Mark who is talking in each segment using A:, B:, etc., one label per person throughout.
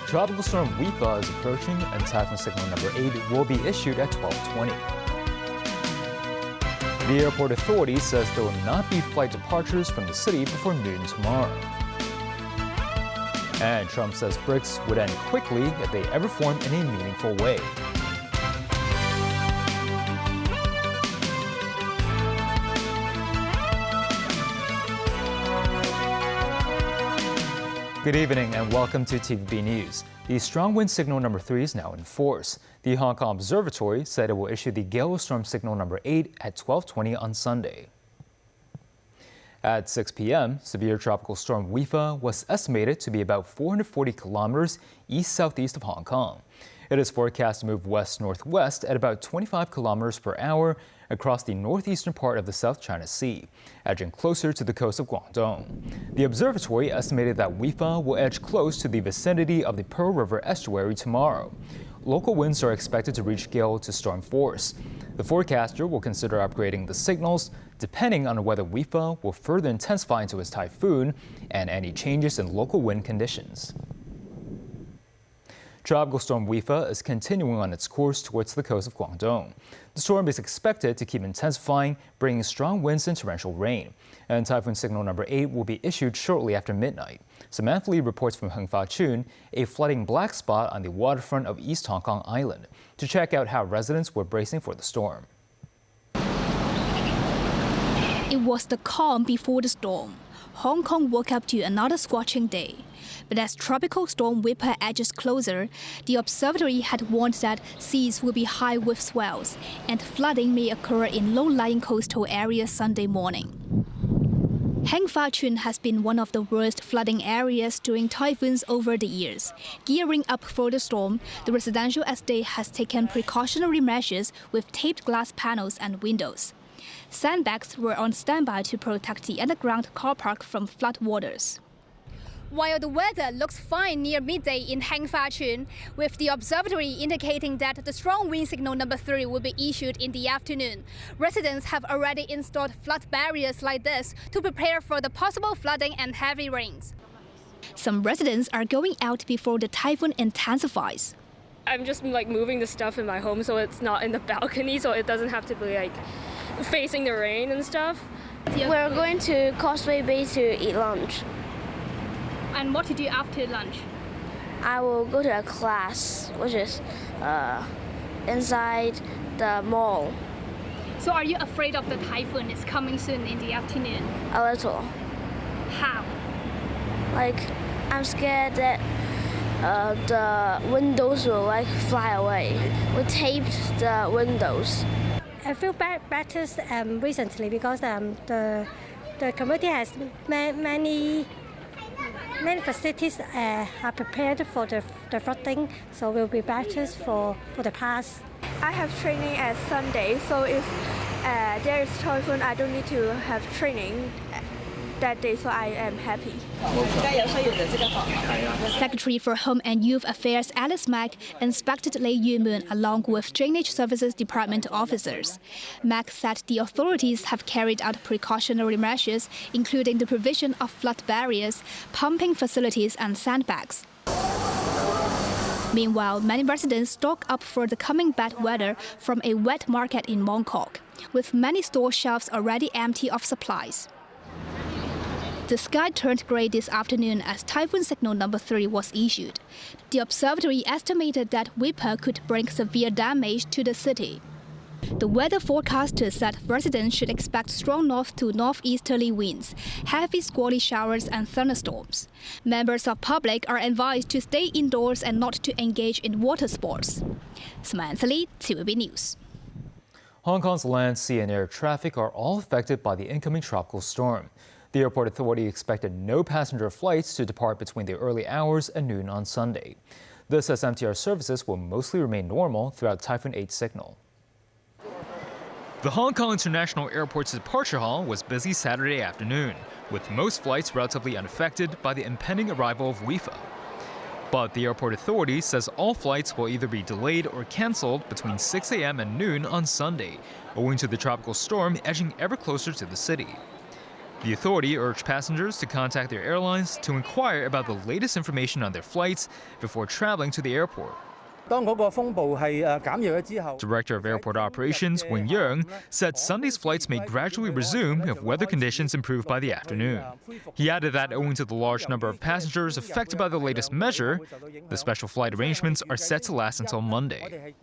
A: Tropical storm WiFa is approaching and typhoon signal number 8 will be issued at 12:20. The airport authority says there will not be flight departures from the city before noon tomorrow. And Trump says BRICS would end quickly if they ever form in a meaningful way. Good evening and welcome to TVB News. The strong wind signal number 3 is now in force. The Hong Kong Observatory said it will issue the gale storm signal number 8 at 12:20 on Sunday. At 6 p.m., severe tropical storm WiFa was estimated to be about 440 kilometers east-southeast of Hong Kong. It is forecast to move west-northwest at about 25 kilometers per hour across the northeastern part of the South China Sea, edging closer to the coast of Guangdong. The observatory estimated that WiFa will edge close to the vicinity of the Pearl River estuary tomorrow. Local winds are expected to reach gale to storm force. The forecaster will consider upgrading the signals depending on whether WiFa will further intensify into a typhoon and any changes in local wind conditions. Tropical storm WiFa is continuing on its course towards the coast of Guangdong. The storm is expected to keep intensifying, bringing strong winds and torrential rain. And typhoon signal number 8 will be issued shortly after midnight. Samantha Lee reports from Hung Fa Chun, a flooding black spot on the waterfront of East Hong Kong Island, to check out how residents were bracing for the storm.
B: It was the calm before the storm. Hong Kong woke up to another scorching day. But as tropical storm WiFa edges closer, the observatory had warned that seas will be high with swells, and flooding may occur in low-lying coastal areas Sunday morning. Heng Fa Chun has been one of the worst flooding areas during typhoons over the years. Gearing up for the storm, the residential estate has taken precautionary measures with taped glass panels and windows. Sandbags were on standby to protect the underground car park from floodwaters. While the weather looks fine near midday in Heng Fa Chun, with the observatory indicating that the strong wind signal number 3 will be issued in the afternoon, residents have already installed flood barriers like this to prepare for the possible flooding and heavy rains. Some residents are going out before the typhoon intensifies.
C: I'm just moving the stuff in my home so it's not in the balcony, so it doesn't have to be facing the rain and stuff.
D: We're going to Causeway Bay to eat lunch.
B: And what to do after lunch?
D: I will go to a class, which is inside the mall.
B: So are you afraid of the typhoon is coming soon in the afternoon?
D: A little.
B: How?
D: I'm scared that the windows will fly away. We taped the windows.
E: I feel better recently because the community has many facilities are prepared for the flooding, so we'll be better for the past.
F: I have training at Sunday, so if there is typhoon, I don't need to have training that day, so I am happy.
B: Secretary for Home and Youth Affairs Alice Mack inspected Lei Yumun along with Drainage Services Department officers. Mack said the authorities have carried out precautionary measures, including the provision of flood barriers, pumping facilities and sandbags. Meanwhile, many residents stock up for the coming bad weather from a wet market in Mong Kok, with many store shelves already empty of supplies. The sky turned grey this afternoon as typhoon signal number 3 was issued. The observatory estimated that WiFa could bring severe damage to the city. The weather forecasters said residents should expect strong north to northeasterly winds, heavy squally showers and thunderstorms. Members of public are advised to stay indoors and not to engage in water sports. Samantha Lee, TVB News.
A: Hong Kong's land, sea and air traffic are all affected by the incoming tropical storm. The airport authority expected no passenger flights to depart between the early hours and noon on Sunday. This as MTR services will mostly remain normal throughout Typhoon 8 signal. The Hong Kong International Airport's departure hall was busy Saturday afternoon, with most flights relatively unaffected by the impending arrival of WiFa. But the airport authority says all flights will either be delayed or cancelled between 6 a.m. and noon on Sunday, owing to the tropical storm edging ever closer to the city. The authority urged passengers to contact their airlines to inquire about the latest information on their flights before traveling to the airport. Director of Airport Operations, Wing Yeung, said Sunday's flights may gradually resume if weather conditions improve by the afternoon. He added that owing to the large number of passengers affected by the latest measure, the special flight arrangements are set to last until Monday.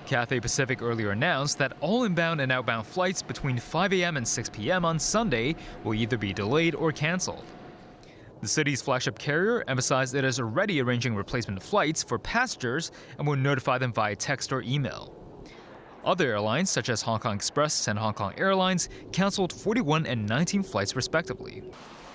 A: Cathay Pacific earlier announced that all inbound and outbound flights between 5 a.m. and 6 p.m. on Sunday will either be delayed or canceled. The city's flagship carrier emphasized it is already arranging replacement flights for passengers and will notify them via text or email. Other airlines, such as Hong Kong Express and Hong Kong Airlines, canceled 41 and 19 flights respectively.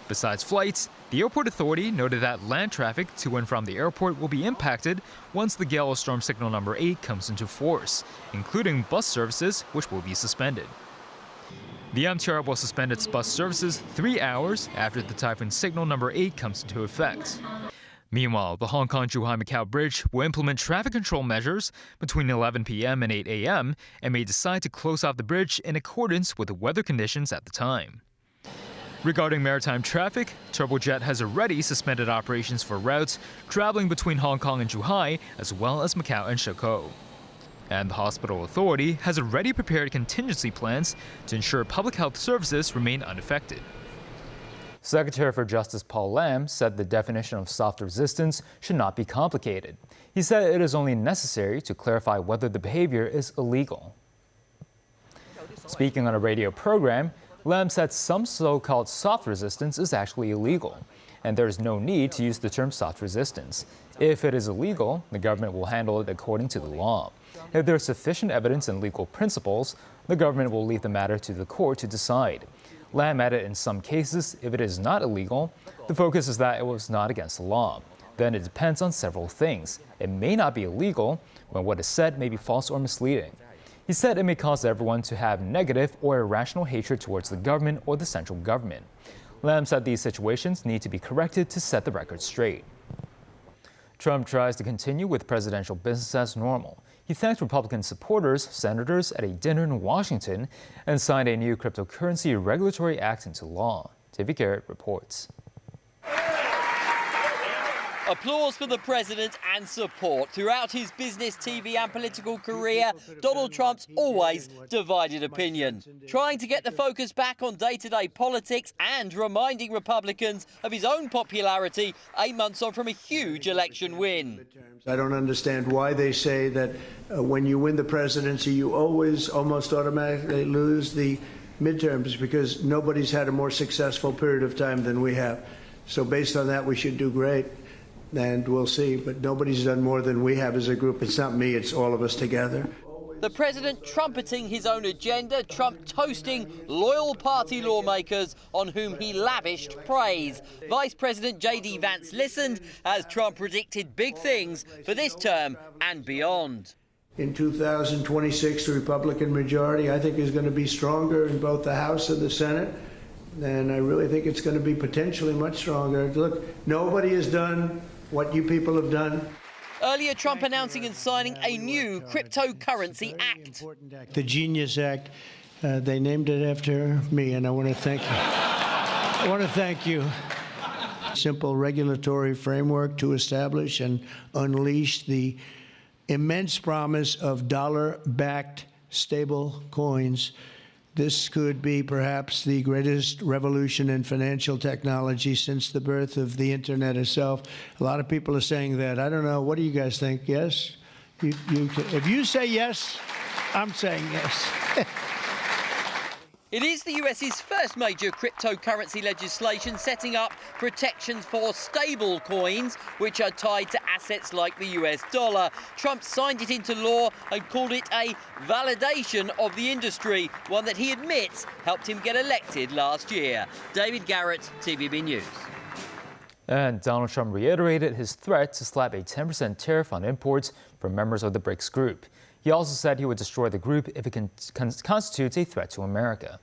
A: Besides flights, the airport authority noted that land traffic to and from the airport will be impacted once the gale of storm signal number 8 comes into force, including bus services, which will be suspended. The MTR will suspend its bus services 3 hours after the typhoon signal number 8 comes into effect. Meanwhile, the Hong Kong-Zhuhai-Macau Bridge will implement traffic control measures between 11 p.m. and 8 a.m. and may decide to close off the bridge in accordance with the weather conditions at the time. Regarding maritime traffic, Turbojet has already suspended operations for routes traveling between Hong Kong and Zhuhai, as well as Macau and Shikoku. And the hospital authority has already prepared contingency plans to ensure public health services remain unaffected. Secretary for Justice Paul Lam said the definition of soft resistance should not be complicated. He said it is only necessary to clarify whether the behavior is illegal. Speaking on a radio program, Lam said some so-called soft resistance is actually illegal, and there is no need to use the term soft resistance. If it is illegal, the government will handle it according to the law. If there is sufficient evidence and legal principles, the government will leave the matter to the court to decide. Lam added in some cases, if it is not illegal, the focus is that it was not against the law. Then it depends on several things. It may not be illegal when what is said may be false or misleading. He said it may cause everyone to have negative or irrational hatred towards the government or the central government. Lam said these situations need to be corrected to set the record straight. Trump tries to continue with presidential business as normal. He thanked Republican supporters, senators, at a dinner in Washington and signed a new cryptocurrency regulatory act into law. David Garrett reports.
G: Applause for the president and support. Throughout his business, TV and political career, Donald Trump's always divided opinion. Trying to get the focus back on day-to-day politics and reminding Republicans of his own popularity 8 months on from a huge election win.
H: I don't understand why they say that when you win the presidency, you always almost automatically lose the midterms, because nobody's had a more successful period of time than we have. So based on that, we should do great. And we'll see, but nobody's done more than we have as a group. It's not me, it's all of us together.
G: The president trumpeting his own agenda, Trump toasting loyal party lawmakers on whom he lavished praise. Vice President J.D. Vance listened as Trump predicted big things for this term and beyond.
H: In 2026, the Republican majority, I think, is going to be stronger in both the House and the Senate. And I really think it's going to be potentially much stronger. Look, nobody has done what you people have done.
G: Earlier, Trump announcing and signing a new cryptocurrency act.
H: The Genius Act, they named it after me, and I want to thank you. I want to thank you. Simple regulatory framework to establish and unleash the immense promise of dollar-backed stable coins. This could be perhaps the greatest revolution in financial technology since the birth of the internet itself. A lot of people are saying that. I don't know. What do you guys think? Yes? If you say yes, I'm saying yes.
G: It is the US's first major cryptocurrency legislation setting up protections for stable coins, which are tied to assets like the US dollar. Trump signed it into law and called it a validation of the industry, one that he admits helped him get elected last year. David Garrett, TVB News.
A: And Donald Trump reiterated his threat to slap a 10% tariff on imports from members of the BRICS group. He also said he would destroy the group if it constitutes a threat to America.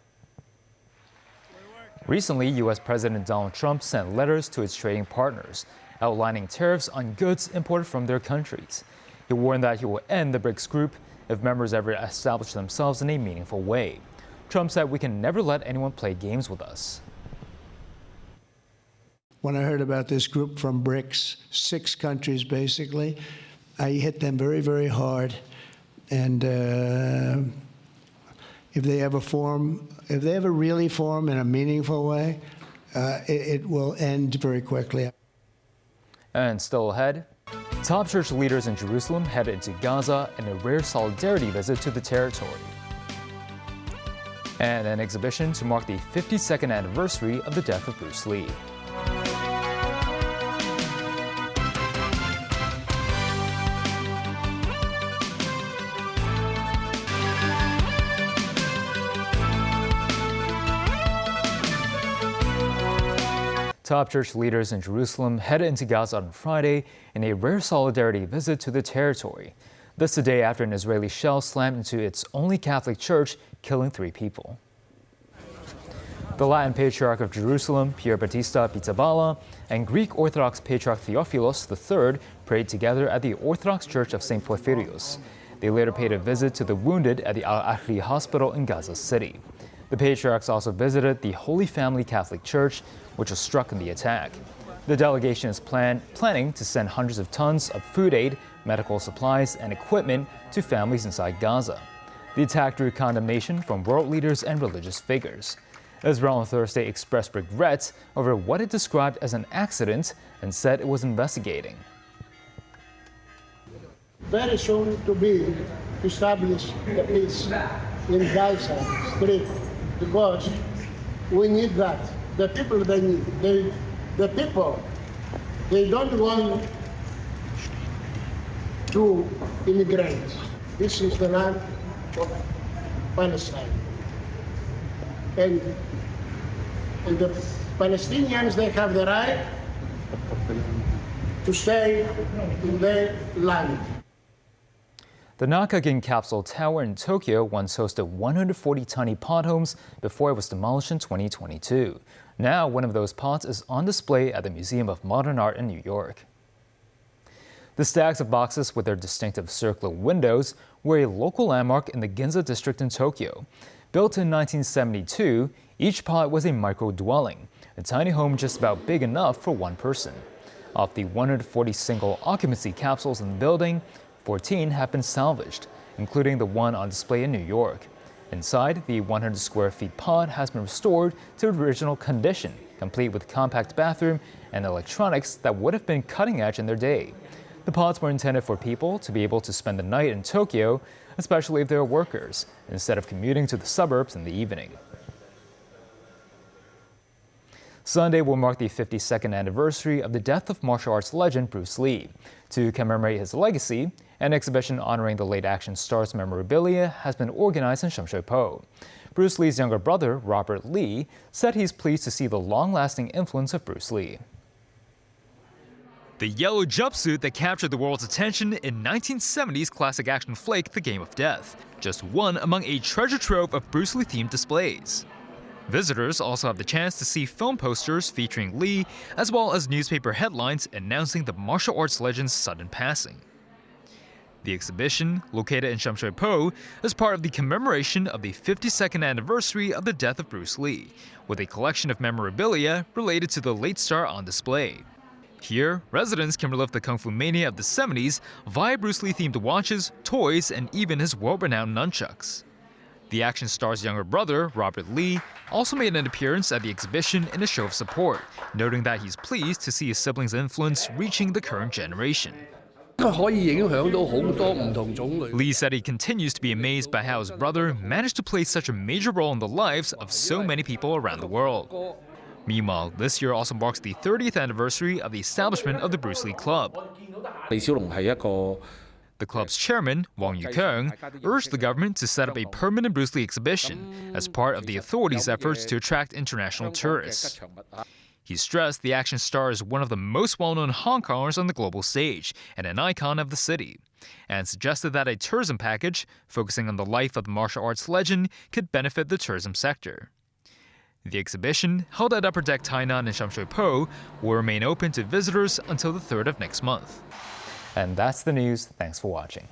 A: Recently, U.S. President Donald Trump sent letters to its trading partners, outlining tariffs on goods imported from their countries. He warned that he will end the BRICS group if members ever establish themselves in a meaningful way. Trump said we can never let anyone play games with us.
H: when I heard about this group from BRICS, 6 countries basically. I hit them very, very hard. And if they ever really form in a meaningful way, it will end very quickly.
A: And still ahead, top church leaders in Jerusalem head into Gaza in a rare solidarity visit to the territory. And an exhibition to mark the 52nd anniversary of the death of Bruce Lee. Top church leaders in Jerusalem headed into Gaza on Friday in a rare solidarity visit to the territory. This the day after an Israeli shell slammed into its only Catholic church, killing 3 people. The Latin Patriarch of Jerusalem, Pier Battista Pizzaballa, and Greek Orthodox Patriarch Theophilos III prayed together at the Orthodox Church of St. Porphyrios. They later paid a visit to the wounded at the Al-Ahli Hospital in Gaza City. The patriarchs also visited the Holy Family Catholic Church, which was struck in the attack. The delegation is planning to send hundreds of tons of food aid, medical supplies, and equipment to families inside Gaza. The attack drew condemnation from world leaders and religious figures. Israel on Thursday expressed regret over what it described as an accident and said it was investigating.
I: Very soon to be established the peace in Gaza Strip, because we need that. The people they need. The people, they don't want to immigrate. This is the land of Palestine. And the Palestinians, they have the right to stay in their land.
A: The Nakagin Capsule Tower in Tokyo once hosted 140 tiny pod homes before it was demolished in 2022. Now, one of those pods is on display at the Museum of Modern Art in New York. The stacks of boxes with their distinctive circular windows were a local landmark in the Ginza district in Tokyo. Built in 1972, each pod was a micro-dwelling, a tiny home just about big enough for one person. Of the 140 single-occupancy capsules in the building, 14 have been salvaged, including the one on display in New York. Inside, the 100 square feet pod has been restored to original condition, complete with compact bathroom and electronics that would have been cutting edge in their day. The pods were intended for people to be able to spend the night in Tokyo, especially if they are workers, instead of commuting to the suburbs in the evening. Sunday will mark the 52nd anniversary of the death of martial arts legend Bruce Lee. To commemorate his legacy, an exhibition honoring the late action star's memorabilia has been organized in Shamshui-po. Bruce Lee's younger brother, Robert Lee, said he's pleased to see the long-lasting influence of Bruce Lee. The yellow jumpsuit that captured the world's attention in 1970's classic action flick The Game of Death, just one among a treasure trove of Bruce Lee-themed displays. Visitors also have the chance to see film posters featuring Lee, as well as newspaper headlines announcing the martial arts legend's sudden passing. The exhibition, located in Shamshui-po, is part of the commemoration of the 52nd anniversary of the death of Bruce Lee, with a collection of memorabilia related to the late star on display. Here, residents can relive the kung fu mania of the 70s via Bruce Lee-themed watches, toys, and even his world-renowned nunchucks. The action star's younger brother, Robert Lee, also made an appearance at the exhibition in a show of support, noting that he's pleased to see his siblings' influence reaching the current generation. Lee said he continues to be amazed by how his brother managed to play such a major role in the lives of so many people around the world. Meanwhile, this year also marks the 30th anniversary of the establishment of the Bruce Lee Club. The club's chairman, Wang Yukong, urged the government to set up a permanent Bruce Lee exhibition as part of the authorities' efforts to attract international tourists. He stressed the action star is one of the most well-known Hong Kongers on the global stage and an icon of the city, and suggested that a tourism package focusing on the life of the martial arts legend could benefit the tourism sector. The exhibition, held at Upper Deck Tainan in Shamshui-po, will remain open to visitors until the 3rd of next month. And that's the news. Thanks for watching.